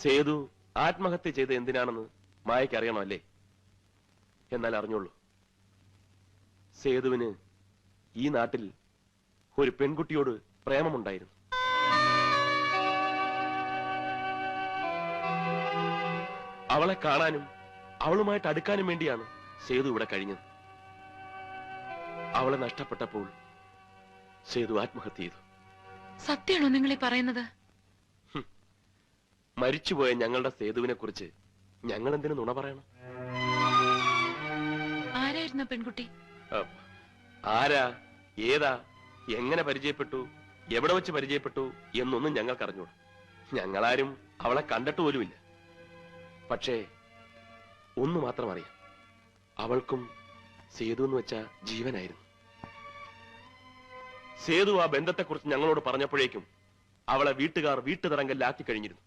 സേതു ആത്മഹത്യ ചെയ്ത് എന്തിനാണെന്ന് മായയ്ക്ക് അറിയണമല്ലേ? എന്നാൽ അറിഞ്ഞോളൂ, സേതുവിന് ഈ നാട്ടിൽ ഒരു പെൺകുട്ടിയോട് പ്രേമമുണ്ടായിരുന്നു. അവളെ കാണാനും അവളുമായിട്ട് അടുക്കാനും വേണ്ടിയാണ് സേതു ഇവിടെ കഴിഞ്ഞത്. അവളെ നഷ്ടപ്പെട്ടപ്പോൾ സേതു ആത്മഹത്യ ചെയ്തു. സത്യമാണോ നിങ്ങൾ ഈ പറയുന്നത്? മരിച്ചുപോയ ഞങ്ങളുടെ സേതുവിനെ കുറിച്ച് ഞങ്ങൾ എന്തിനു നുണ പറയണം? ആരായിരുന്നു പെൺകുട്ടി? ആരാ, ഏതാ, എങ്ങനെ പരിചയപ്പെട്ടു, എവിടെ വെച്ച് പരിചയപ്പെട്ടു എന്നൊന്നും ഞങ്ങൾക്ക് അറിഞ്ഞൂടാ. ഞങ്ങളാരും അവളെ കണ്ടിട്ട് പോലുമില്ല. പക്ഷേ ഒന്ന് മാത്രം അറിയാം, അവൾക്കും സേതു എന്ന് വെച്ച ജീവനായിരുന്നു. സേതു ആ ബന്ധത്തെക്കുറിച്ച് ഞങ്ങളോട് പറഞ്ഞപ്പോഴേക്കും അവളെ വീട്ടുകാർ വീട്ടുതടങ്കലിലാക്കി കഴിഞ്ഞിരുന്നു.